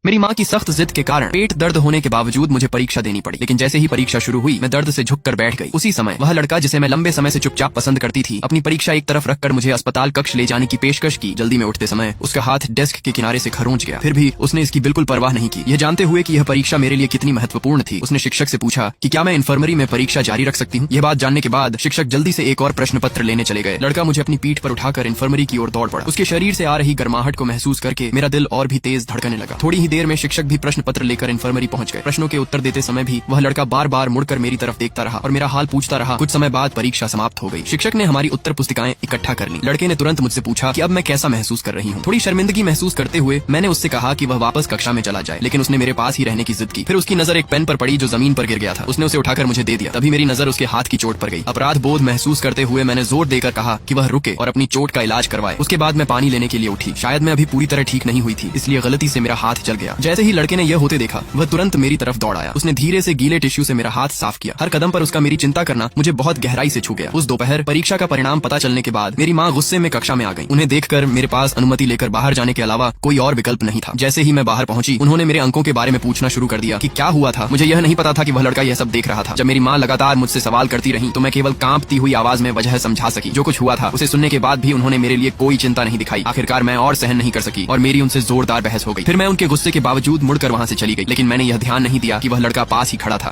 मेरी माँ की सख्त जिद के कारण पेट दर्द होने के बावजूद मुझे परीक्षा देनी पड़ी, लेकिन जैसे ही परीक्षा शुरू हुई मैं दर्द से झुककर बैठ गई। उसी समय वह लड़का जिसे मैं लंबे समय से चुपचाप पसंद करती थी, अपनी परीक्षा एक तरफ रखकर मुझे अस्पताल कक्ष ले जाने की पेशकश की। जल्दी में उठते समय उसका हाथ डेस्क के किनारे से खरोंच गया, फिर भी उसने इसकी बिल्कुल परवाह नहीं की। यह जानते हुए कि यह परीक्षा मेरे लिए कितनी महत्वपूर्ण थी, उसने शिक्षक से पूछा कि क्या मैं इन्फर्मरी में परीक्षा जारी रख सकती हूँ। यह बात जानने के बाद शिक्षक जल्दी से एक और प्रश्न पत्र लेने चले गए। लड़का मुझे अपनी पीठ पर उठाकर इन्फर्मरी की ओर दौड़ पड़ा। उसके शरीर से आ रही गर्माहट को महसूस करके मेरा दिल और भी तेज धड़कने लगा। थोड़ी ही देर में शिक्षक भी प्रश्न पत्र लेकर इन्फर्मरी पहुंच गए। प्रश्नों के उत्तर देते समय भी वह लड़का बार बार मुड़कर मेरी तरफ देखता रहा और मेरा हाल पूछता रहा। कुछ समय बाद परीक्षा समाप्त हो गई। शिक्षक ने हमारी उत्तर पुस्तिकाएं इकट्ठा कर ली। लड़के ने तुरंत मुझसे पूछा कि अब मैं कैसा महसूस कर रही हूँ। थोड़ी शर्मिंदगी महसूस करते हुए मैंने उससे कहा कि वह वापस कक्षा में चला जाए, लेकिन उसने मेरे पास ही रहने की जिद की। फिर उसकी नजर एक पेन पर पड़ी जो जमीन पर गिर गया था। उसने उसे उठाकर मुझे दे दिया। तभी मेरी नजर उसके हाथ की चोट पर गई। अपराध बोध महसूस करते हुए मैंने जोर देकर कहा कि वह रुके और अपनी चोट का इलाज करवाए। उसके बाद मैं पानी लेने के लिए उठी। शायद मैं अभी पूरी तरह ठीक नहीं हुई थी, इसलिए गलती से मेरा हाथ जल गया। जैसे ही लड़के ने यह होते देखा, वह तुरंत मेरी तरफ दौड़ आया। उसने धीरे से गीले टिश्यू से मेरा हाथ साफ किया। हर कदम पर उसका मेरी चिंता करना मुझे बहुत गहराई से छू गया। उस दोपहर परीक्षा का परिणाम पता चलने के बाद मेरी माँ गुस्से में कक्षा में आ गई। उन्हें देखकर मेरे पास अनुमति लेकर बाहर जाने के अलावा कोई और विकल्प नहीं था। जैसे ही मैं बाहर पहुंची, उन्होंने मेरे अंकों के बारे में पूछना शुरू कर दिया कि क्या हुआ था। मुझे यह नहीं पता था कि वह लड़का यह सब देख रहा था। जब मेरी माँ लगातार मुझसे सवाल करती रही तो मैं केवल कांपती हुई आवाज में वजह समझा सकी। जो कुछ हुआ था उसे सुनने के बाद भी उन्होंने मेरे लिए कोई चिंता नहीं दिखाई। आखिरकार मैं और सहन नहीं कर सकी और मेरी उनसे जोरदार बहस हो गई। फिर मैं उनके गुस्से के बावजूद मुड़कर वहां से चली गई, लेकिन मैंने यह ध्यान नहीं दिया कि वह लड़का पास ही खड़ा था।